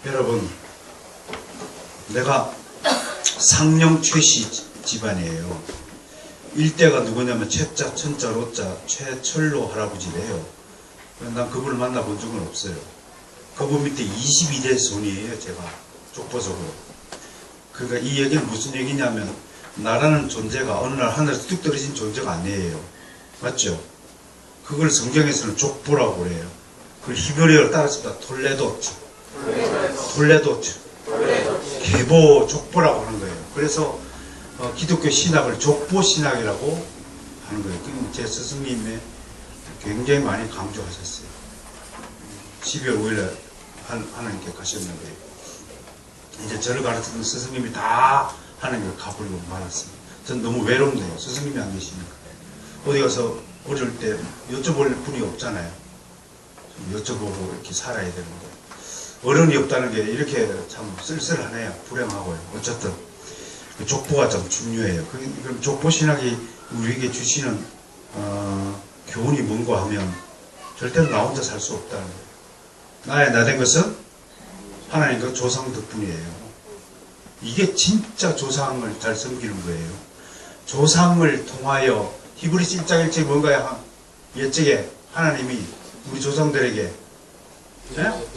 여러분, 내가 상령 최씨 집안이에요. 일대가 누구냐면 최자, 천자, 로자, 최철로 할아버지래요. 난 그분을 만나본 적은 없어요. 그분 밑에 22대 손이에요, 제가. 족보적으로. 그러니까 이 얘기는 무슨 얘기냐면, 나라는 존재가 어느 날 하늘에서 뚝 떨어진 존재가 아니에요. 맞죠? 그걸 성경에서는 족보라고 그래요. 그걸 히브리어로 따라서 톨레도츠. 계보 족보라고 하는 거예요. 그래서 기독교 신학을 족보 신학이라고 하는 거예요. 제 스승님이 굉장히 많이 강조하셨어요. 12월 5일에 하나님께 가셨는데, 이제 저를 가르치는 스승님이 다 하나님을 가버리고 말았습니다. 전 너무 외롭네요. 스승님이 안 계시니까. 어디 가서 어릴 때 여쭤볼 분이 없잖아요. 여쭤보고 이렇게 살아야 되는데, 어른이 없다는 게 이렇게 참 쓸쓸하네요. 불행하고요. 어쨌든 족보가 참 중요해요. 그럼 족보 신학이 우리에게 주시는 교훈이 뭔가 하면, 절대로 나 혼자 살 수 없다는 거예요. 나의 나 된 것은 하나님과 조상 덕분이에요. 이게 진짜 조상을 잘 섬기는 거예요. 조상을 통하여, 히브리서 1장 1절이 뭔가요? 옛적에 하나님이 우리 조상들에게,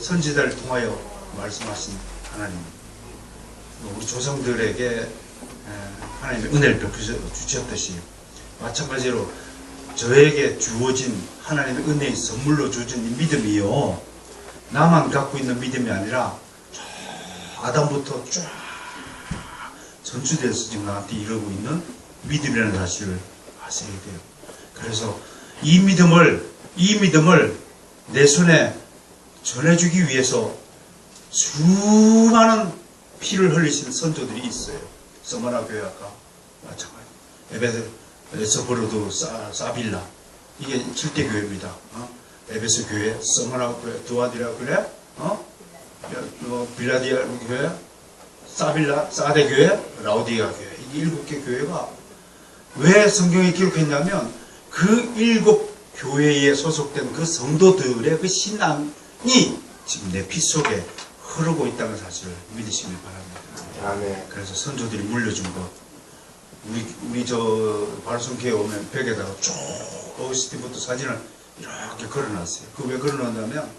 선지자를 통하여 말씀하신 하나님, 우리 조상들에게 하나님의 은혜를 베풀어 주셨듯이, 마찬가지로 저에게 주어진 하나님의 은혜의 선물로 주어진 이 믿음이요, 나만 갖고 있는 믿음이 아니라 아담부터 쫙 전수돼서 지금 나한테 이루고 있는 믿음이라는 사실을 아셔야 돼요. 그래서 이 믿음을 내 손에 전해주기 위해서 수많은 피를 흘리신 선조들이 있어요. 서머나 교회 아까 마찬가지. 에베소버로도 사빌라, 이게 7대 교회입니다. 에베소 교회, 서머나 교회, 두아디라 교회, 빌라디아 교회, 사빌라, 사대 교회, 라우디아 교회. 이 7개 교회가 왜 성경에 기록했냐면, 그 7교회에 소속된 그 성도들의 그 신앙이 지금 내 피 속에 흐르고 있다는 사실을 믿으시기 바랍니다. 아멘. 그래서 선조들이 물려준 것, 우리 저 발송교회 오면 벽에다가 쭉 어거스틴부터 사진을 이렇게 걸어놨어요. 그 왜 걸어놨냐면,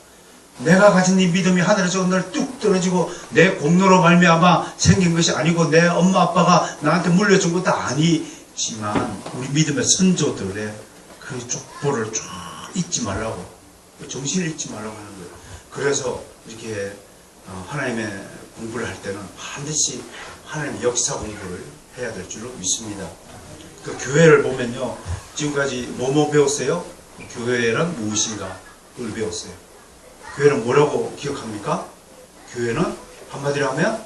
내가 가진 이 믿음이 하늘에서 어느 날 뚝 떨어지고 내 공로로 말미암아 생긴 것이 아니고, 내 엄마 아빠가 나한테 물려준 것도 아니지만, 우리 믿음의 선조들의 그 족보를 쭉 잊지 말라고, 정신을 잊지 말라고 하는 거예요. 그래서 이렇게 하나님의 공부를 할 때는 반드시 하나님의 역사 공부를 해야 될 줄로 믿습니다. 그 교회를 보면요, 지금까지 뭐 배웠어요? 교회란 무엇인가? 그걸 배웠어요. 교회는 뭐라고 기억합니까? 교회는 한마디로 하면,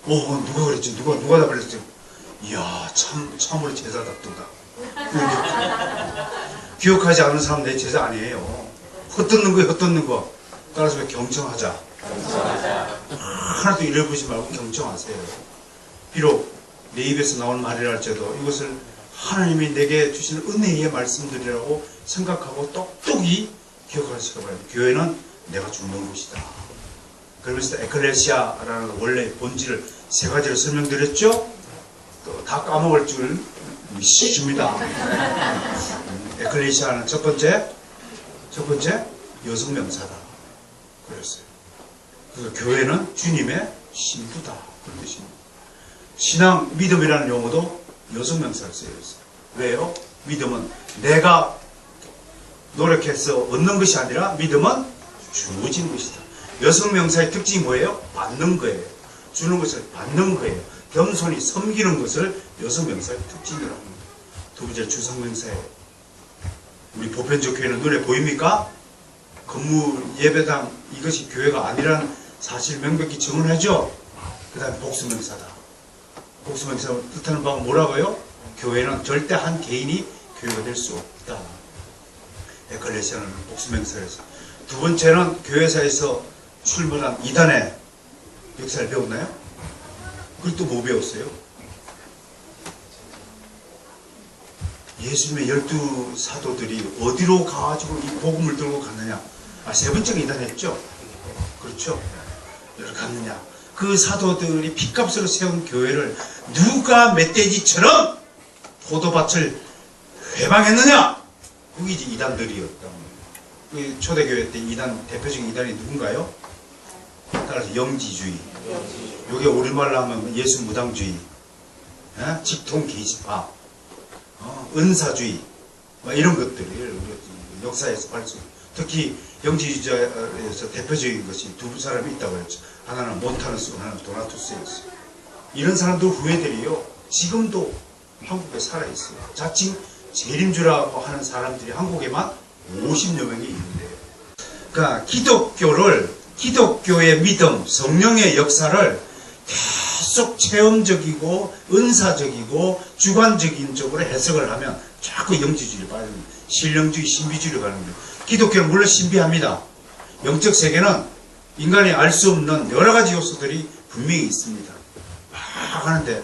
누가 그랬지? 누가 다 그랬지? 이야, 참으로 제자답도다. 기억하지 않는 사람 내 제자 아니에요. 헛듣는 거. 따라서 경청하자. 하나도 잃어보지 말고 경청하세요. 비록 내 입에서 나온 말이랄지라도 이것을 하나님이 내게 주시는 은혜의 말씀들이라고 생각하고 똑똑히 기억하시기 바랍니다. 교회는 내가 죽는 곳이다. 그러면서 에클레시아라는 원래 본질을 3가지로 설명드렸죠? 또 다 까먹을 줄 믿습니다. 에클레시아는 첫 번째 여성명사다. 그랬어요. 그래서 교회는 주님의 신부다. 그런 뜻입니다. 신앙, 믿음이라는 용어도 여성명사를 쓰여 있어요. 왜요? 믿음은 내가 노력해서 얻는 것이 아니라, 믿음은 주어진 것이다. 여성명사의 특징이 뭐예요? 받는 거예요. 주는 것을 받는 거예요. 겸손히 섬기는 것을 여성명사의 특징이라고 합니다. 두 번째, 주성명사예요. 우리 보편적 교회는 눈에 보입니까? 건물, 예배당, 이것이 교회가 아니라는 사실 명백히 증언하죠. 그 다음에 복수명사다. 복수명사 뜻하는 바가 뭐라고요? 교회는 절대 한 개인이 교회가 될 수 없다. 에클레시아는 복수명사에서. 두 번째는 교회사에서 출몰한 이단의 역사를 배웠나요? 그걸 또 뭐 배웠어요? 예수님의 12사도들이 어디로 가가지고 이 복음을 들고 갔느냐? 3번째가 이단했죠. 그 그렇죠? 여기 갔느냐? 그 사도들이 핏값으로 세운 교회를 누가 멧돼지처럼 포도밭을 회방했느냐? 그게 이제 이단들이었다. 그 초대교회 때 이단, 대표적인 이단이 누군가요? 따라서 영지주의. 요게 우리말로 하면 예수 무당주의, 직통 계시파, 은사주의, 이런 것들이 우리 역사에서 발전. 특히 영지주의자에서 대표적인 것이 두 사람이 있다고 했죠. 하나는 몬타누스, 하나는 도나투스였어요. 이런 사람들 후예들이요, 지금도 한국에 살아있어요. 자칭 재림주라고 하는 사람들이 한국에만 50여 명이 있는데요. 그러니까 기독교의 믿음, 성령의 역사를 계속 체험적이고 은사적이고 주관적인 쪽으로 해석을 하면 자꾸 영지주의를 빠집니다. 신령주의, 신비주의로 가는 거예요. 기독교는 물론 신비합니다. 영적 세계는 인간이 알 수 없는 여러 가지 요소들이 분명히 있습니다. 막 하는데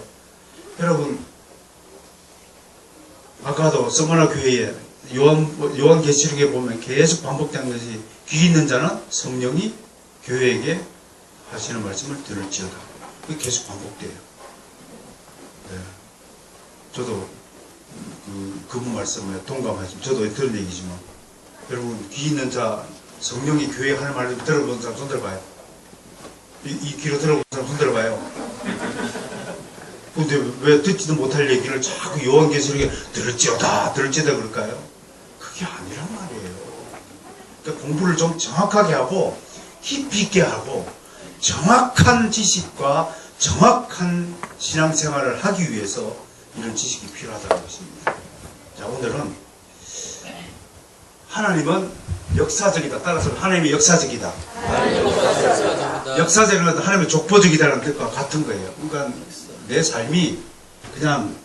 여러분, 아까도 서머나 교회에 요한계시록에 보면 계속 반복된 것이 귀 있는 자는 성령이 교회에게 하시는 말씀을 들을지어다. 그게 계속 반복돼요. 네. 저도 그분 말씀에 동감하지만, 저도 들은 얘기지만, 여러분, 귀 있는 자, 성령이 교회에 하는 말을 들어본 사람 손 들어봐요. 이 귀로 들어본 사람 손 들어봐요. 근데 왜 듣지도 못할 얘기를 자꾸 요한계시록에 들을지어다 그럴까요? 그게 아니란 말이에요. 그러니까 공부를 좀 정확하게 하고 깊이 있게 하고 정확한 지식과 정확한 신앙생활을 하기 위해서 이런 지식이 필요하다는 것입니다. 자, 오늘은 하나님은 역사적이다. 따라서 하나님이 역사적이다. 역사적이다. 하나님이 족보적이다라는 뜻과 같은 거예요. 그러니까 내 삶이 그냥,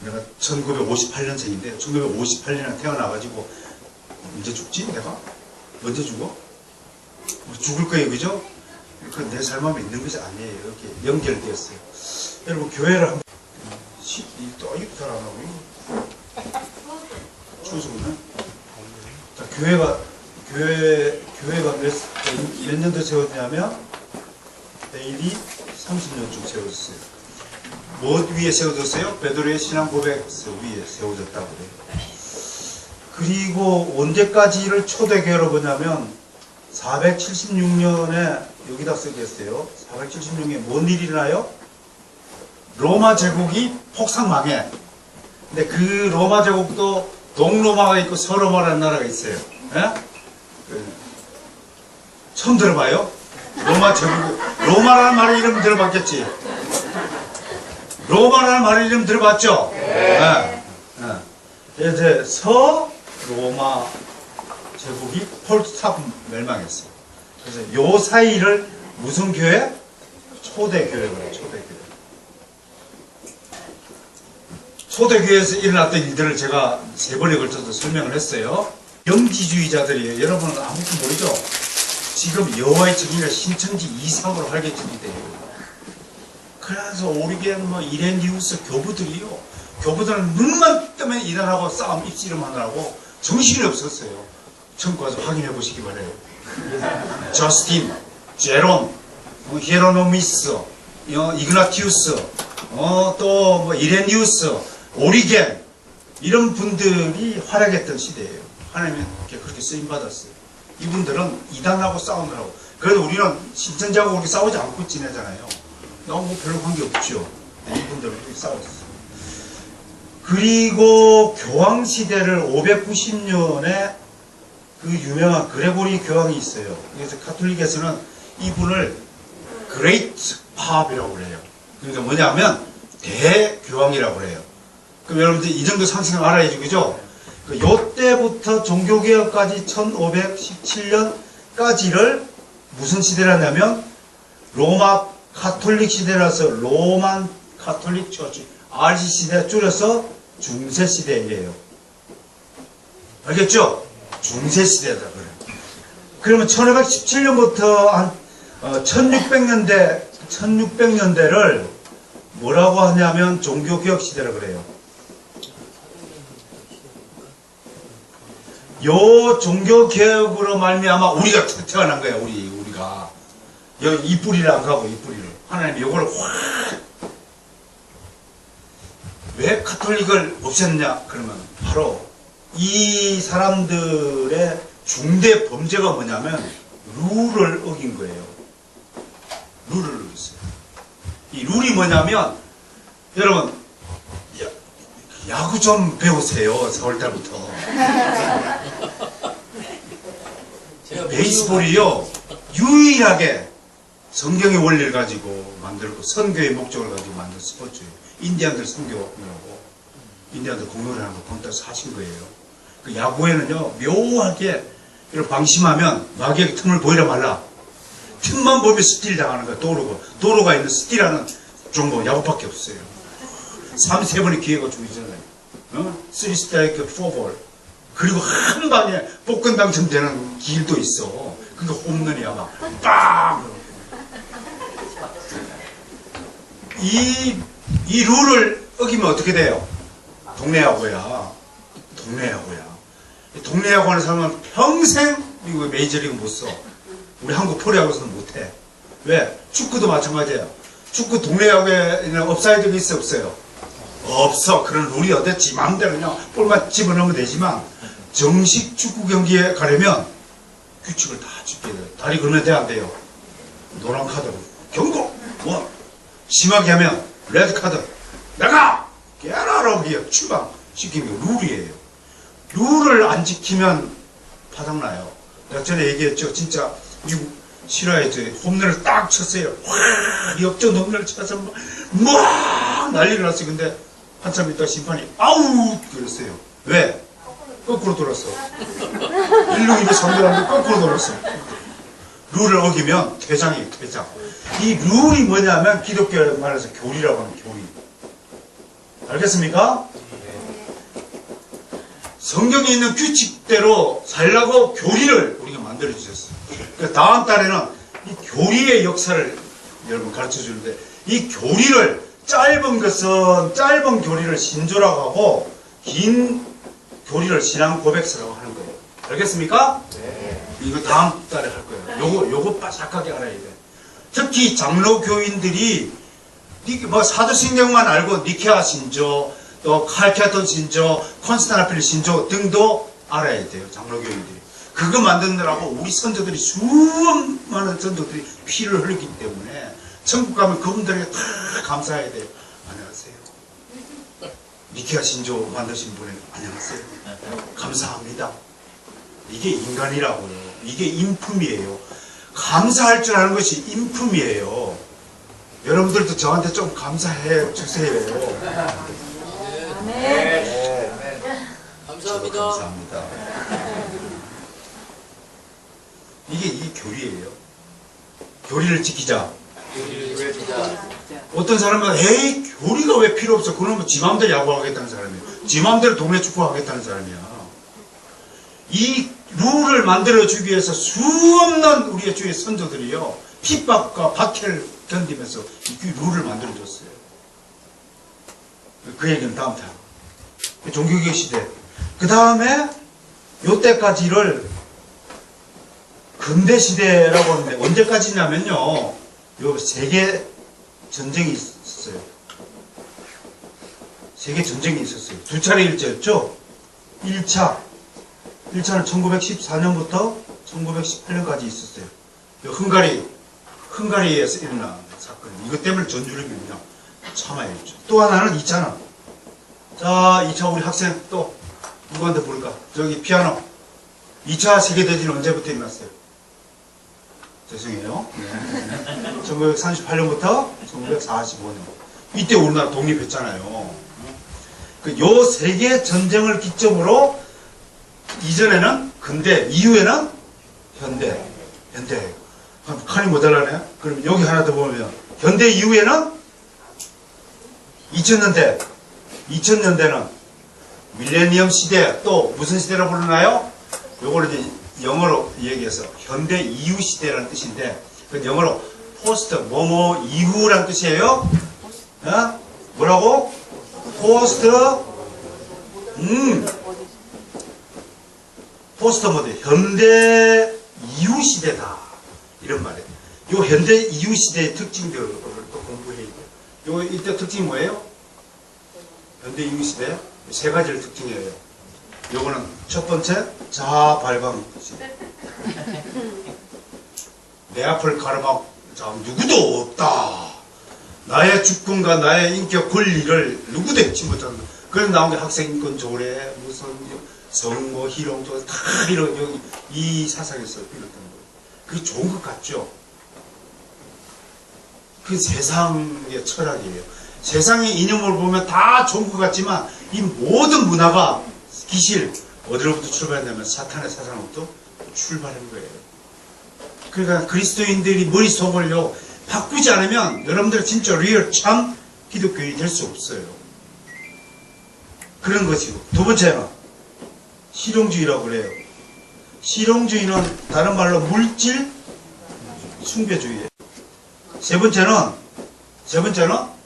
내가 1958년생인데 1958년에 태어나가지고 언제 죽지? 내가? 언제 죽어? 죽을 거예요, 그죠? 그건 내 삶하고 있는 것이 아니에요. 이렇게 연결되었어요. 여러분, 교회를 한번 또 이거 잘 안 하고 추워서 그러나? 자, 교회가 몇 년도 세웠냐면 AD 30년쯤 세워졌어요. 뭐 위에 세워졌어요? 베드로의 신앙 고백서 위에 세워졌다고 그래요. 그리고 언제까지를 초대교회로 보냐면 476년에 여기다 쓰겠어요. 476년에 뭔 일이 일어나요? 로마 제국이 폭삭망해. 근데 그 로마 제국도 동로마가 있고 서로마라는 나라가 있어요. 예? 처음 들어봐요? 로마 제국, 로마라는 말의 이름 들어봤겠지? 로마라는 말의 이름 들어봤죠? 네. 네. 이제 서로마 제국이 폴스탑 멸망했어요. 그래서 요 사이를 무슨 교회? 초대교회라고 해요. 초대교회. 초대교회에서 일어났던 일들을 제가 3번에 걸쳐서 설명을 했어요. 영지주의자들이에요. 여러분은 아무것도 모르죠? 지금 여호와의 증인을 신천지 이상으로 활개치게 돼요. 그래서 오리겐, 이레니우스 교부들이요. 교부들은 눈만 뜨면 이단하고 싸움 입씨름 하느라고 정신이 없었어요. 처음 가서 확인해 보시기 바래요. 저스틴, 제롬, 히에로노미스, 이그나티우스, 또 이레니우스, 오리겐, 이런 분들이 활약했던 시대예요. 하나님이 그렇게 쓰임받았어요. 이분들은 이단하고 싸우느라고. 그래도 우리는 신천지하고 그렇게 싸우지 않고 지내잖아요. 뭐 별로 관계없죠. 이분들은 싸웠어요. 그리고 교황시대를 590년에 그 유명한 그레고리 교황이 있어요. 그래서 가톨릭에서는 이분을 그레이트 팝이라고 그래요. 그러니까 뭐냐면 대교황이라고 그래요. 그럼 여러분들 이 정도 상식을 알아야죠, 그죠? 요때부터 종교개혁까지 1517년까지를 무슨 시대라냐면 로마 카톨릭 시대라서 로만 카톨릭 처치, RC 시대 줄여서 중세 시대예요. 알겠죠? 중세 시대다 그래요. 그러면 1517년부터 한 1600년대를 뭐라고 하냐면 종교개혁 시대라 그래요. 요 종교개혁으로 말미암아 우리가 태어난 거예요. 우리가 여기 이 뿌리를 안 가고 이 뿌리를. 하나님이 요거를 확. 왜 카톨릭을 없앴냐? 그러면 바로 이 사람들의 중대 범죄가 뭐냐면 룰을 어긴 거예요. 룰을 어겼어요. 이 룰이 뭐냐면 여러분 야구 좀 배우세요. 4월달부터. 베이스볼이요 유일하게 성경의 원리를 가지고 만들고 선교의 목적을 가지고 만든 스포츠예요. 인디안들 선교하고 인디안들 공로를 하는 거 본따서 하신 거예요. 그 야구에는요 묘하게 이렇게 방심하면 마귀에게 틈을 보이라 말라. 틈만 보면 스틸 당하는 거야. 도로가 있는 스틸하는 종목 야구밖에 없어요. 3-3번의 기회가 주어지잖아요. 3스트라이크 4볼. 그리고 한 방에 복권 당첨되는 길도 있어. 그게 홈런이야 막 빵. 이 룰을 어기면 어떻게 돼요? 동네 야구야. 동네 야구 하는 사람은 평생 미국의 메이저리그 못 써. 우리 한국 프로야구에서는 못해. 왜? 축구도 마찬가지예요. 축구 동네 야구에는 업사이드가 있어 없어요? 없어. 그런 룰이 어땠지 마음대로 그냥 볼만 집어넣으면 되지만 정식 축구 경기에 가려면 규칙을 다 지켜야 돼요. 다리 걸면 돼 안 돼요? 노란 카드 경고. 뭐 심하게 하면 레드 카드 나가! 깨라라고 추방 시키는 게 룰이에요. 룰을 안 지키면 파장나요. 내가 전에 얘기했죠. 진짜 미국 실화에서 홈런을 딱 쳤어요. 확 역전 홈런을 쳐서 막 난리가 났어요. 근데 한참 있다 심판이 아웃 그랬어요. 왜? 거꾸로 돌았어. 1루 2루 3루라는데 거꾸로 돌았어. 룰을 어기면 퇴장이에요. 퇴장. 이 룰이 뭐냐면 기독교 말해서 교리라고 하는 교리. 알겠습니까? 성경에 있는 규칙대로 살라고 교리를 우리가 만들어 주셨어요. 그러니까 다음 달에는 이 교리의 역사를 여러분 가르쳐 주는데 이 교리를 짧은 것은 짧은 교리를 신조라고 하고 긴 교리를 신앙 고백서라고 하는 거예요. 알겠습니까? 네. 이거 다음 달에 할 거예요. 요거 바삭하게 알아야 돼. 특히 장로 교인들이 뭐 사도신경만 알고 니케아 신조, 또 칼케톤 신조, 콘스탄티노플 신조 등도 알아야 돼요. 장로 교인들이. 그거 만드느라고 우리 선조들이 수많은 선조들이 피를 흘리기 때문에 천국 가면 그분들에게 다 감사해야 돼요. 안녕하세요. 니케아 신조 만드신 분에 안녕하세요. 감사합니다. 이게 인간이라고요. 이게 인품이에요. 감사할 줄 아는 것이 인품이에요. 여러분들도 저한테 좀 감사해 주세요. 네. 감사합니다. 감사합니다. 이게 이 교리예요. 교리를 지키자. 어떤 사람은 에이 교리가 왜 필요 없어? 그러면 지 마음대로 야구하겠다는 사람이에요. 지 마음대로 동네 축구하겠다는 사람이야. 이 룰을 만들어주기 위해서 수없는 우리의 주의 선조들이요 핍박과 박해를 견디면서 이 룰을 만들어줬어요. 그 얘기는 다음 달. 종교개혁 시대. 그 다음에 요때까지를 근대 시대라고 하는데 언제까지냐면요 요 세계 전쟁이 있었어요. 세계 전쟁이 있었어요. 두 차례 일제였죠. 1차는 1914년부터 1918년까지 있었어요. 헝가리에서 일어난 사건. 이것 때문에 전주력이 그냥 참아야 했죠. 또 하나는 2차는. 자, 2차 우리 학생 또 누구한테 부를까? 저기 피아노. 2차 세계대전이 언제부터 일어났어요? 죄송해요. 네. 1938년부터 1945년. 이때 우리나라 독립했잖아요. 요 세계 전쟁을 기점으로 이전에는 근대, 이후에는 현대. 칸이 모자라네? 그럼 여기 하나 더 보면 현대 이후에는 2000년대는 밀레니엄 시대, 또 무슨 시대라고 부르나요? 요거를 이제 영어로 얘기해서 현대 이후 시대라는 뜻인데 그 영어로 포스트 뭐뭐 이후라는 뜻이에요. 어? 뭐라고? 포스트 포스트 모드 현대 이후 시대다 이런 말이에요. 요 현대 이후시대의 특징들을 또 공부해야 돼요. 요 이때 특징이 뭐예요? 현대 이후시대 세 가지를 특징이에요. 요거는 첫 번째, 자아 발광. 내 앞을 가로막 자 누구도 없다. 나의 주권과 나의 인격 권리를 누구도 했지 못한다. 그래서 나온 게 학생인권 조례, 무슨 성모 희롱 조례 다 이런 여기 이 사상에서 비롯된 거예요. 그게 좋은 것 같죠? 그 세상의 철학이에요. 세상의 이념을 보면 다 좋은 것 같지만 이 모든 문화가 기실 어디로부터 출발했냐면 사탄의 사상으로부터 출발한 거예요. 그러니까 그리스도인들이 머릿속을요 바꾸지 않으면 여러분들 진짜 리얼 참 기독교인이 될 수 없어요. 그런 것이고 두 번째는 실용주의라고 그래요. 실용주의는 다른 말로 물질 숭배주의예요. 세 번째는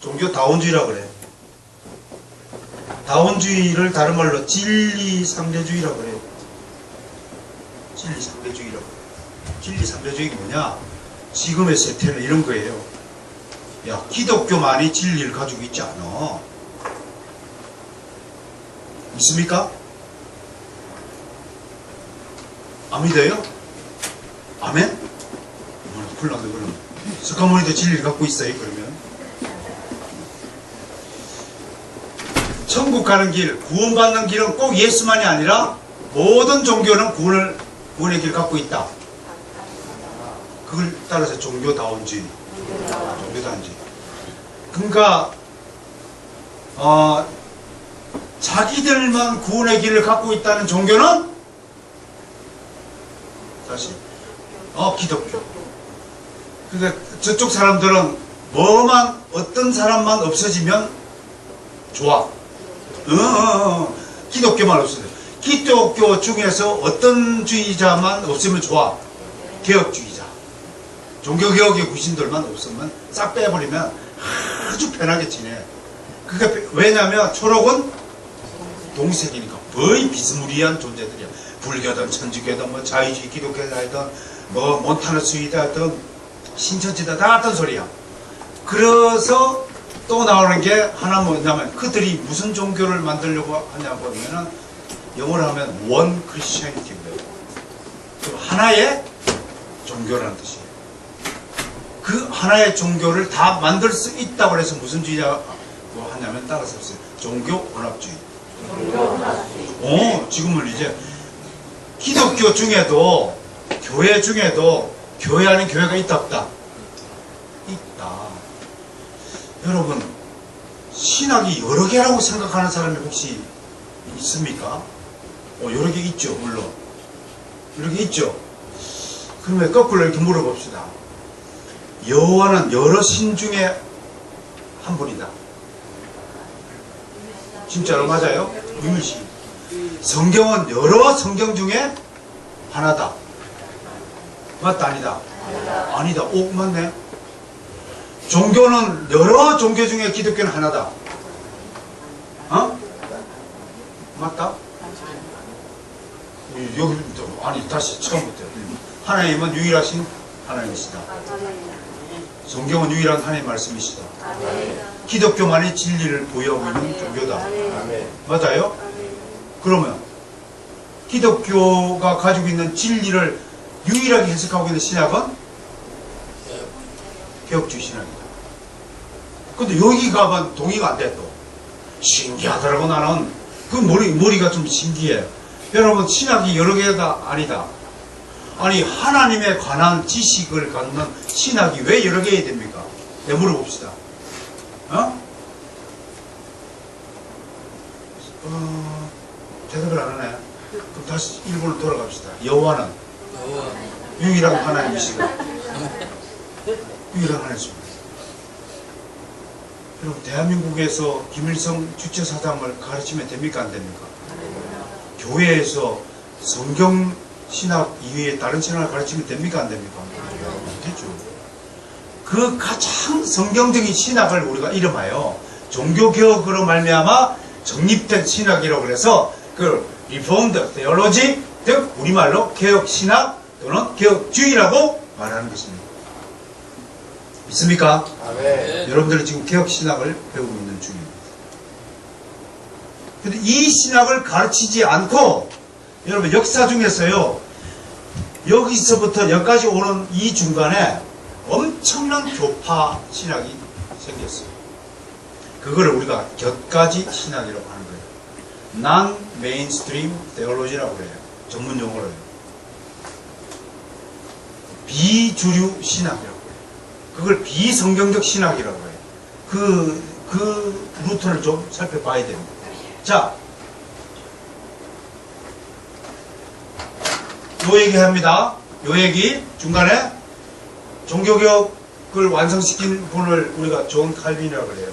종교다원주의라고 그래요. 다원주의를 다른 말로 진리상대주의라고 그래요. 진리상대주의라고. 진리상대주의가 뭐냐? 지금의 세태는 이런 거예요. 야, 기독교만이 진리를 가지고 있지 않아. 있습니까? 안 믿어요? 아멘? 얼마나 훌륭한데 그러면. 스카모니도 진리를 갖고 있어요 그러면. 천국 가는 길, 구원받는 길은 꼭 예수만이 아니라 모든 종교는 구원의 길을 갖고 있다. 그걸 따라서 종교다원주의. 그러니까 자기들만 구원의 길을 갖고 있다는 종교는 다시 기독교. 그러니까 저쪽 사람들은 어떤 사람만 없어지면 좋아. 기독교만 없어져. 기독교 중에서 어떤 주의자만 없으면 좋아. 개혁주의자. 종교개혁의 구신들만 없으면 싹 빼버리면 아주 편하게 지내. 그게 왜냐면 초록은 동색이니까 거의 비스무리한 존재들이야. 불교든 천주교든 뭐 자유주의 기독교든 뭐 몬타나주의다 하든 신천지다 다 같은 소리야. 그래서 또 나오는 게 하나 뭐냐면 그들이 무슨 종교를 만들려고 하냐고 하면은 영어로 하면 원 크리스천이티고요. 하나의 종교라는 뜻이에요. 그 하나의 종교를 다 만들 수 있다고 해서 무슨 주의라고 하냐면 따라서 없어요. 종교 혼합주의. 지금은 이제 기독교 중에도 교회 중에도 교회 아닌 교회가 있다 없다? 있다. 여러분 신학이 여러 개라고 생각하는 사람이 혹시 있습니까? 여러 개 있죠. 물론 여러 개 있죠. 그러면 거꾸로 이렇게 물어봅시다. 여호와는 여러 신 중에 한 분이다. 진짜로 맞아요? 유일신. 성경은 여러 성경 중에 하나다. 맞다 아니다? 아니다. 맞네. 종교는 여러 종교 중에 기독교는 하나다. 맞다? 여기부터 아니 다시 처음부터. 하나님은 유일하신 하나님이시다. 성경은 유일한 하나님의 말씀이시다. 기독교만이 진리를 보유하고 있는 종교다. 맞아요? 그러면 기독교가 가지고 있는 진리를 유일하게 해석하고 있는 신학은 개혁주의 신학이다. 근데 여기 가면 동의가 안 돼 또. 신기하더라고 나는. 그 머리가 좀 신기해. 여러분 신학이 여러 개가 아니다. 아니 하나님에 관한 지식을 갖는 신학이 왜 여러 개야 됩니까? 내 물어봅시다. 대답을 안 하네. 그럼 다시 일본으로 돌아갑시다. 여호와는 유일한 하나님이시고 유일한 하나님이시고. 여러분 대한민국에서 김일성 주체사상을 가르치면 됩니까 안 됩니까? 교회에서 성경 신학 이외에 다른 신학을 가르치면 됩니까 안 됩니까? 되죠. 그 가장 성경적인 신학을 우리가 이름하여 종교개혁으로 말미암아 정립된 신학이라고 해서 그 리폼드 테올로지, 즉 우리말로 개혁신학 또는 개혁주의라고 말하는 것입니다. 믿습니까? 네. 여러분들은 지금 개혁신학을 배우고 있는 중입니다. 근데 이 신학을 가르치지 않고 여러분 역사 중에서요, 여기서부터 여기까지 오는 이 중간에 엄청난 교파 신학이 생겼어요. 그거를 우리가 곁가지 신학이라고 하는 거예요. Non-mainstream theology라고 그래요. 전문 용어로요. 비주류 신학이라고 해요. 그걸 비성경적 신학이라고 해요. 그 루트를 좀 살펴봐야 됩니다. 자, 요 얘기 합니다. 요 얘기 중간에 종교개혁을 완성시킨 분을 우리가 존 칼빈이라고 그래요.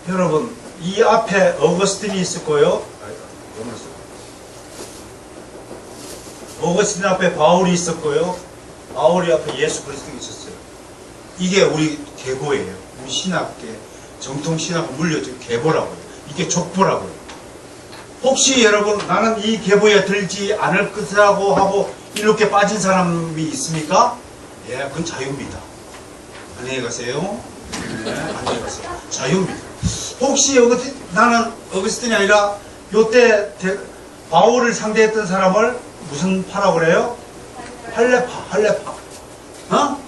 여러분, 이 앞에 어거스틴이 있을 거예요. 어거스틴 앞에 바울이 있었고요. 바울이 앞에 예수 그리스도가 있었어요. 이게 우리 계보예요. 우리 신학계 정통 신학을 물려준 계보라고요. 이게 족보라고요. 혹시 여러분 나는 이 계보에 들지 않을 것이라고 하고 이렇게 빠진 사람이 있습니까? 예, 그건 자유입니다. 안녕히 가세요. 네, 안녕히 가세요. 자유입니다. 혹시 나는 어거스틴이 아니라 요때 바울을 상대했던 사람을 무슨 파라고 그래요? 할례파.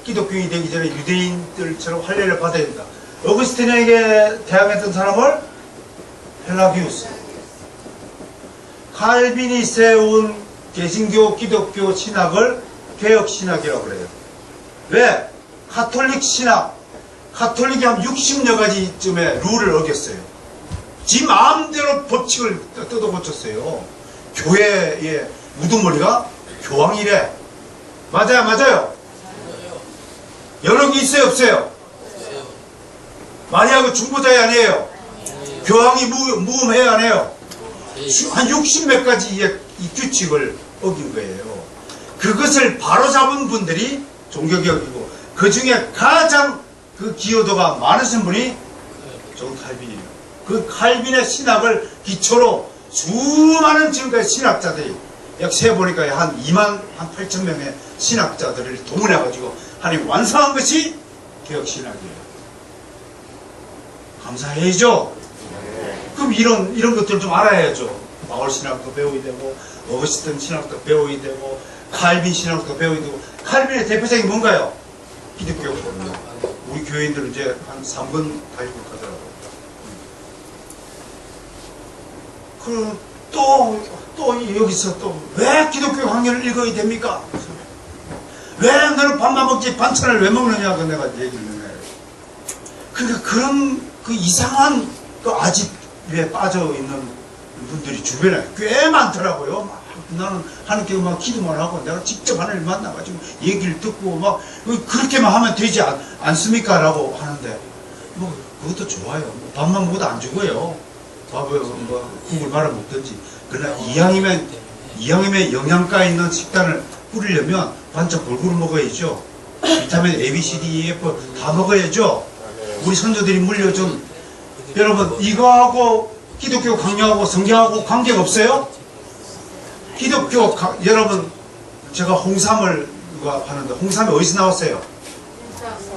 기독교인이 되기 전에 유대인들처럼 할례를 받아야 된다. 어거스틴에게 대항했던 사람을 펠라기우스. 칼빈이 세운 개신교 기독교 신학을 개혁신학이라고 그래요. 왜? 가톨릭 신학, 가톨릭이 한 60여 가지쯤의 룰을 어겼어요. 지 마음대로 법칙을 뜯어 고쳤어요. 교회의 우두머리가 교황이래. 맞아요? 여러 개 있어요, 없어요? 마리아가 중보자이 아니에요? 교황이 무음해야 안 해요? 한 60몇 가지의 이 규칙을 어긴 거예요. 그것을 바로잡은 분들이 종교개혁이고, 그 중에 가장 그 기여도가 많으신 분이 존 칼빈이에요. 그 칼빈의 신학을 기초로 수많은 지금까지 신학자들이 약 세보니까 한 2만 8천 명의 신학자들을 동원해가지고 하나님 완성한 것이 개혁신학이에요. 감사해야죠. 그럼 이런 것들 좀 알아야죠. 바울 신학도 배워야 되고, 어거스틴 신학도 배워야 되고, 칼빈 신학도 배워야 되고. 칼빈의 대표적인 뭔가요? 기독교거든요. 우리 교인들은 이제 한 3번 가지고 가더라고요. 또 여기서 또 왜 기독교 강연을 읽어야 됩니까? 왜 너는 밥만 먹지 반찬을 왜 먹느냐고 내가 얘기를 해요. 그러니까 그런 그 이상한 그 아집에 빠져 있는 분들이 주변에 꽤 많더라고요. 막 나는 하나님께 막 기도만 하고 내가 직접 하나님 만나가지고 얘기를 듣고 막 그렇게만 하면 되지 않습니까? 라고 하는데 뭐 그것도 좋아요. 뭐 밥만 먹어도 안 죽어요. 밥을 뭐 국을 말아 먹든지. 그러나 이왕이면 영양가 있는 식단을 꾸리려면 반찬 골고루 먹어야죠. 비타민 A, B, C, D, E, F 다 먹어야죠. 우리 선조들이 물려준. 여러분 이거하고 기독교 강요하고 성경하고 관계가 없어요? 기독교 여러분 제가 홍삼을 하는데 홍삼이 어디서 나왔어요?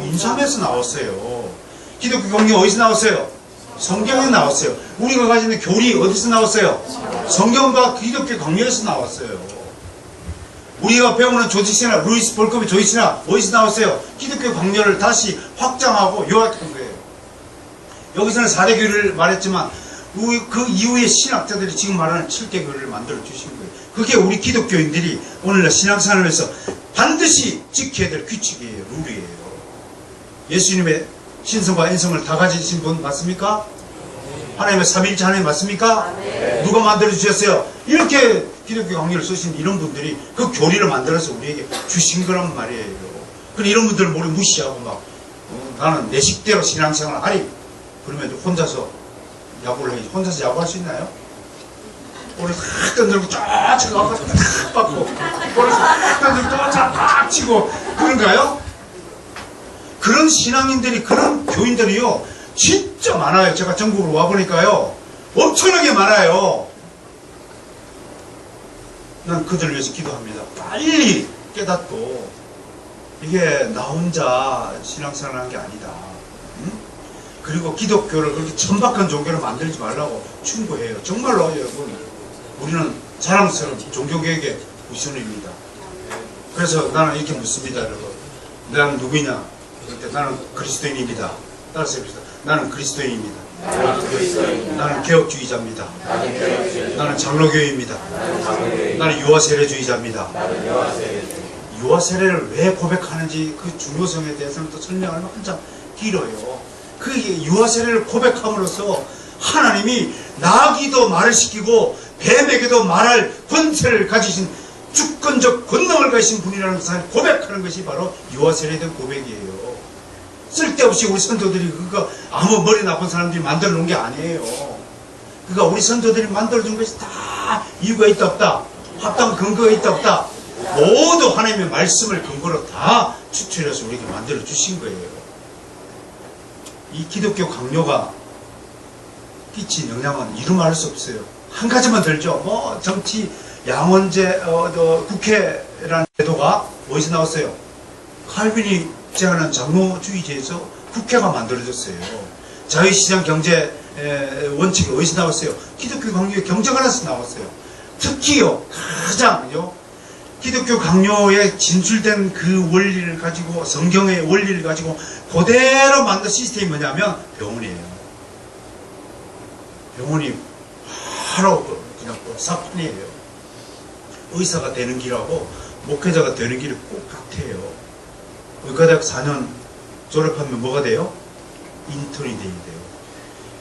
인삼에서 나왔어요. 기독교 강요 어디서 나왔어요? 성경에 나왔어요. 우리가 가지는 교리 어디서 나왔어요? 성경과 기독교 강요에서 나왔어요. 우리가 배우는 조직신학, 루이스 볼컴의 조직신학 어디서 나왔어요? 기독교 강요를 다시 확장하고 요약한 거예요. 여기서는 4대 교리를 말했지만 그 이후에 신학자들이 지금 말하는 7대 교리를 만들어 주신 거예요. 그게 우리 기독교인들이 오늘날 신앙생활에서 반드시 지켜야 될 규칙이에요. 룰이에요. 예수님의 신성과 인성을 다 가지신 분 맞습니까? 하나님의 삼위일체 하나님 맞습니까? 네. 누가 만들어 주셨어요? 이렇게 기독교 강요를 쓰신 이런 분들이 그 교리를 만들어서 우리에게 주신 거란 말이에요. 근데 이런 분들을 우리 무시하고 막 나는 내 식대로 신앙생활 하리. 그러면 혼자서 야구를 해야지. 혼자서 야구할 수 있나요? 볼을 싹 던들고 쫙 치고 아까 싹 받고 볼을 싹 던들고 쫙 치고 그런가요? 그런 신앙인들이 그런 교인들이요 진짜 많아요. 제가 전국으로 와보니까요 엄청나게 많아요. 난 그들을 위해서 기도합니다. 빨리 깨닫고 이게 나 혼자 신앙생활하는 게 아니다. 응? 그리고 기독교를 그렇게 천박한 종교로 만들지 말라고 충고해요. 정말로 여러분, 우리는 자랑스러운 종교개혁의 우선입니다. 그래서 나는 이렇게 묻습니다, 여러분. 나는 누구냐? 그때 나는 그리스도인입니다. 따라서 해봅시다. 나는 그리스도인입니다. 나는 개혁주의자입니다. 나는 장로교입니다. 나는 유아세례주의자입니다. 유아세례를 왜 고백하는지 그 중요성에 대해서는 또 설명하면 한참 길어요. 그 유아세례를 고백함으로써 하나님이 나귀도 말을 시키고 뱀에게도 말할 권세를 가지신 주권적 권능을 가지신 분이라는 것을 고백하는 것이 바로 유아세례에 대한 고백이에요. 쓸데없이 우리 선조들이 그거 아무 머리 나쁜 사람들이 만들어 놓은 게 아니에요. 그러니까 우리 선조들이 만들어 준 것이 다 이유가 있다 없다, 합당 근거가 있다 없다, 모두 하나님의 말씀을 근거로 다 추출해서 우리에게 만들어 주신 거예요. 이 기독교 강요가 끼친 영향은 이루말할 수 없어요. 한 가지만 들죠. 뭐 정치 양원제 국회라는 제도가 어디서 나왔어요? 칼빈이 제안한 장로주의제에서 국회가 만들어졌어요. 자유시장 경제 원칙이 어디서 나왔어요? 기독교 강요의 경제관에서 나왔어요. 특히요, 가장요, 기독교 강요에 진술된 그 원리를 가지고, 성경의 원리를 가지고 그대로 만든 시스템이 뭐냐면 병원이에요. 병원이 바로 그냥 사판이에요. 의사가 되는 길하고 목회자가 되는 길이 꼭 같아요. 의과대학 4년 졸업하면 뭐가 돼요? 인턴이 돼야 돼요.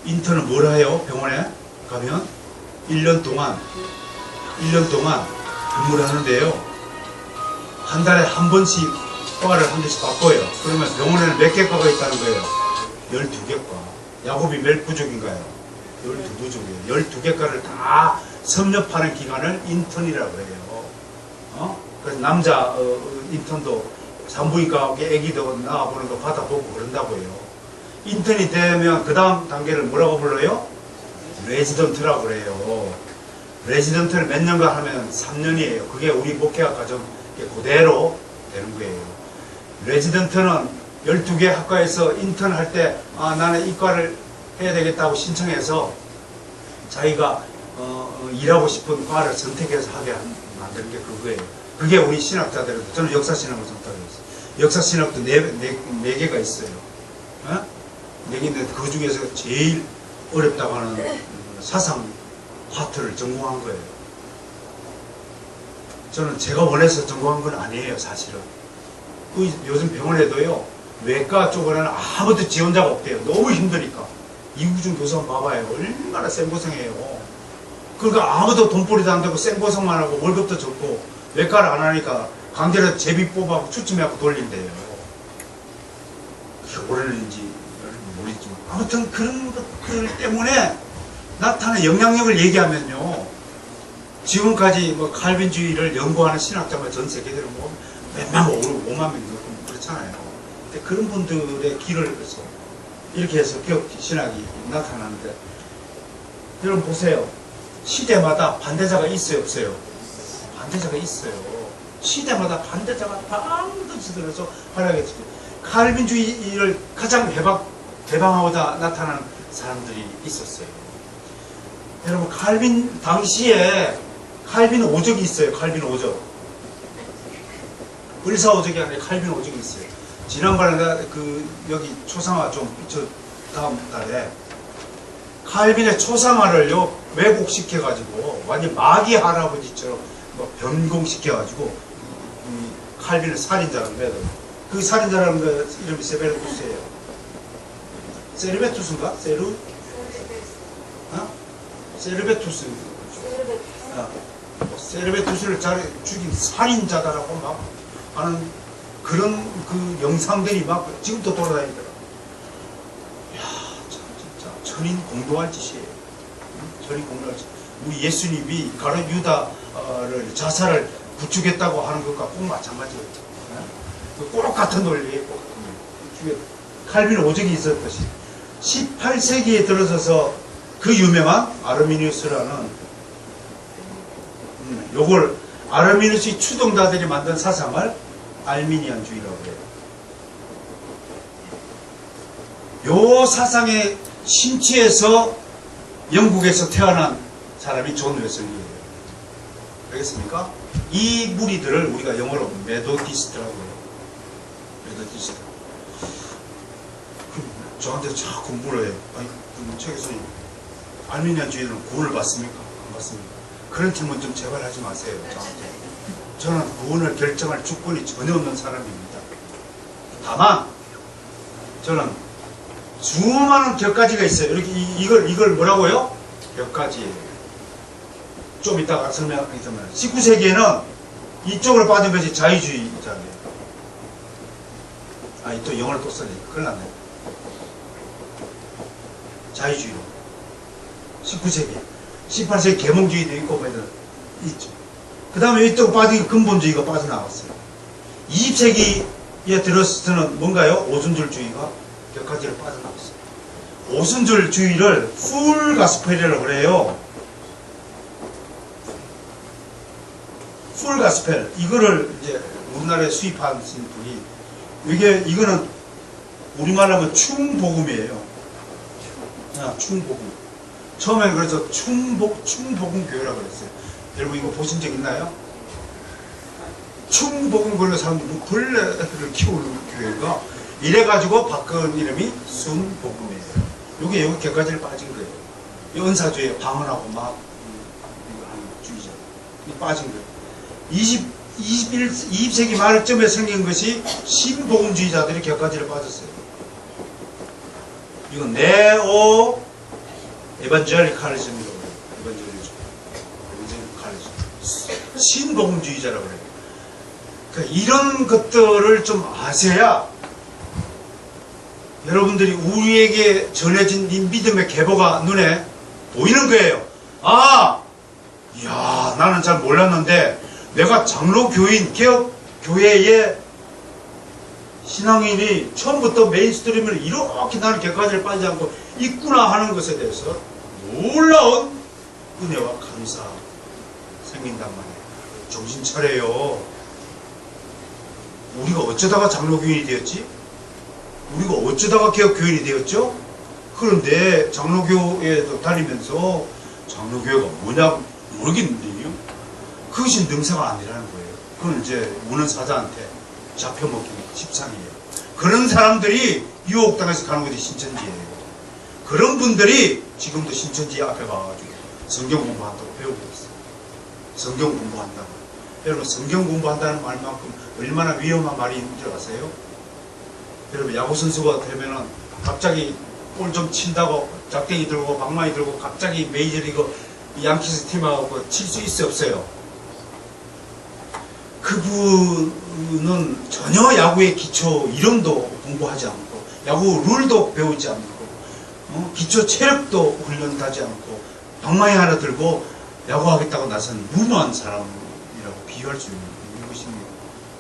인턴은 뭘 해요? 병원에 가면 1년 동안 근무를 하는데요. 한 달에 한 번씩 과를 한 대씩 바꿔요. 그러면 병원에는 몇 개 과가 있다는 거예요? 12개 과. 야곱이 몇 부족인가요? 12부족이에요. 12개 과를 다 섭렵하는 기간을 인턴이라고 해요. 그래서 남자 인턴도 산부인과 애기도 낳아보는 거 받아보고 그런다고 해요. 인턴이 되면 그 다음 단계를 뭐라고 불러요? 레지던트라고 그래요. 레지던트를 몇 년간 하면 3년이에요. 그게 우리 목회학 과정 그대로 되는 거예요. 레지던트는 12개 학과에서 인턴 할 때 나는 이과를 해야 되겠다고 신청해서 자기가 일하고 싶은 과를 선택해서 하게 만드는 게 그거예요. 그게 우리 신학자들은, 저는 역사신학을 전공했어요. 역사신학도 네 개가 있어요. 4개인데 그 중에서 제일 어렵다고 하는 사상 파트를 전공한 거예요. 저는 제가 원해서 전공한 건 아니에요, 사실은. 요즘 병원에도요, 외과 쪽으로는 아무도 지원자가 없대요. 너무 힘드니까. 이구준 교수 한번 봐봐요. 얼마나 생고생해요. 그러니까 아무도 돈벌이도 안 되고 생고생만 하고 월급도 적고 외과를 안 하니까 강제로 제비 뽑아서 추첨해갖고 돌린대요. 그게 오래는지 모르겠지만 아무튼 그런 것들 때문에 나타나는 영향력을 얘기하면요, 지금까지 뭐 칼빈주의를 연구하는 신학자가 전 세계적으로 뭐 몇만 명, 5만 명 넘고 그렇잖아요. 근데 그런 분들의 길을 해서 이렇게 해서 기독 신학이 나타나는데, 여러분 보세요. 시대마다 반대자가 있어요, 없어요? 반대자가 있어요. 시대마다 반대자가 반드시 들어서 활약했죠. 칼빈주의를 가장 개방하고자 나타나는 사람들이 있었어요. 여러분, 칼빈 당시에 칼빈 오적이 있어요. 칼빈 오적. 의사 오적이 아니라 칼빈 오적이 있어요. 지난번에 내가 여기 초상화 좀 다음 달에 칼빈의 초상화를요 왜곡시켜가지고 완전 마귀 할아버지처럼 뭐 변공시켜가지고 칼빈을 살인자라는 거예요. 그 살인자라는 거 이름이 세베르투스예요. 세르베투스인가? 세르베투스. 세르베투스를 죽인 살인자다라고 막 하는 그런 그 영상들이 막 지금도 돌아다니더라고요. 이야, 참 진짜 천인 공동할 짓이에요. 천인 공동할 짓. 우리 예수님이 가룟 유다를 자살을 부추겼다고 하는 것과 꼭 마찬가지예요. 꼭 같은 논리예요. 꼭 같은 논리. 칼빈 오적이 있었듯이 18세기에 들어서서 그 유명한 아르미니우스라는 요걸 아르미니우스의 추종자들이 만든 사상을 알미니안주의라고 해요. 요 사상의 심취에서 영국에서 태어난 사람이 존 웨슬리예요. 알겠습니까? 이 무리들을 우리가 영어로 메도디스트라고 해요. 메도디스트. 저한테 자꾸 물어요. 아니, 최 교수님, 알미니안주의는 구원을 받습니까? 안 받습니까? 그런 질문 좀 제발 하지 마세요. 저한테. 저는 구원을 결정할 주권이 전혀 없는 사람입니다. 다만 저는 수많은 격가지가 있어요. 이렇게 이걸 뭐라고요? 격가지예요. 좀 이따가 설명하겠지만 19세기에는 이쪽으로 빠진 것이 자유주의자예요. 아, 또 영어를 또 써야 돼. 큰일 났네. 자유주의로. 19세기. 18세기 계몽주의도 있고, 있죠. 그 다음에 이쪽 빠진 근본주의가 빠져나왔어요. 20세기에 들어서는 뭔가요? 오순절주의가 몇 가지를 빠져나왔어요. 오순절주의를 풀 가스펠이라고 그래요. 풀 가스펠. 이거를 이제 우리나라에 수입하신 분이, 이거는 우리말로 하면 충복음이에요. 충복음. 처음에는 그래서 충복음 교회라고 그랬어요. 여러분 이거 보신 적 있나요? 충복음 걸려 사람들이 뭐 벌레를 키우는 교회가 이래가지고 바꾼 이름이 순복음이에요. 요게 여기 격가지를 빠진 거예요. 이 은사주의에 방언하고 막 하는 주의자. 빠진 거예요. 20세기 말쯤에 생긴 것이 신복음주의자들이 격가지를 빠졌어요. 이건 네오 에반젤리칼리즘이라고 해요. 에반젤리즘. 신복음주의자라고 그래요. 그러니까 이런 것들을 좀 아셔야 여러분들이 우리에게 전해진 이 믿음의 계보가 눈에 보이는 거예요. 아! 이야, 나는 잘 몰랐는데 내가 장로교인, 개혁교회의 신앙인이 처음부터 메인스트림을 이렇게 나는 격가지를 빠지지 않고 있구나 하는 것에 대해서 놀라운 은혜와 감사 생긴단 말이에요. 정신 차려요. 우리가 어쩌다가 장로교인이 되었지? 우리가 어쩌다가 개혁교인이 되었죠? 그런데 장로교에도 다니면서 장로교회가 뭐냐 모르겠는데요. 그것이 능사가 아니라는 거예요. 그건 이제 우는 사자한테 잡혀먹기 십상이에요. 그런 사람들이 유혹당해서 가는 것이 신천지예요. 그런 분들이 지금도 신천지 앞에 가가지고 성경 공부한다고 배우고 있어요. 성경 공부한다고. 여러분 성경 공부한다는 말만큼 얼마나 위험한 말인 줄 아세요? 여러분 야구선수가 되면은 갑자기 볼 좀 친다고 작대기 들고 방망이 들고 갑자기 메이저리그 양키스 팀하고 칠 수 있어요 없어요? 그분은 전혀 야구의 기초 이론도 공부하지 않고 야구 룰도 배우지 않고 기초 체력도 훈련하지 않고 방망이 하나 들고 야구하겠다고 나선 무모한 사람이라고 비유할 수 있는 것입니다.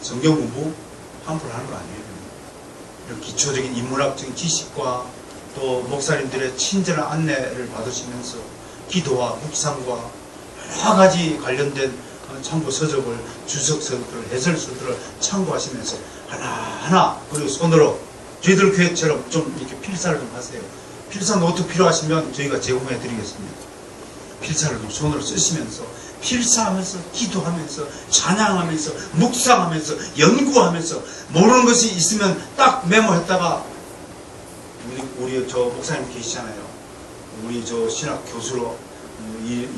성경 공부 함부로 하는 거 아니에요. 이런 기초적인 인문학적인 지식과 또 목사님들의 친절한 안내를 받으시면서 기도와 묵상과 여러 가지 관련된 참고 서적을, 주석서들, 해설서들을 참고하시면서 하나하나 그리고 손으로 저희들 교회처럼 좀 이렇게 필사를 좀 하세요. 필사 노트 필요하시면 저희가 제공해 드리겠습니다. 필사를 좀 손으로 쓰시면서 필사하면서 기도하면서 찬양하면서 묵상하면서 연구하면서 모르는 것이 있으면 딱 메모했다가 우리 저 목사님 계시잖아요. 우리 저 신학 교수로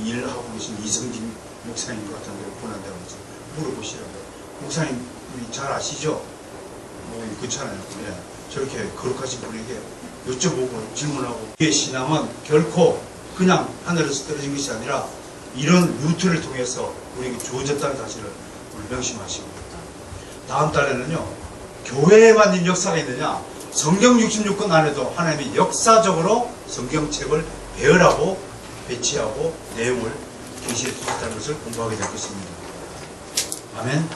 일하고 계신 이성진 목사님 같은 데로 보낸다고 해서 물어보시라고요. 목사님 잘 아시죠? 그렇잖아요. 네. 저렇게 거룩하신 분에게 여쭤보고 질문하고 우리의 신앙은 결코 그냥 하늘에서 떨어진 것이 아니라 이런 루트를 통해서 우리에게 주어졌다는 사실을 오늘 명심하시고 다음 달에는요 교회에만 이 역사가 있느냐 성경 66권 안에도 하나님이 역사적으로 성경책을 배열하고 배치하고 내용을 계시해 주셨다는 것을 공부하게 될 것입니다. 아멘.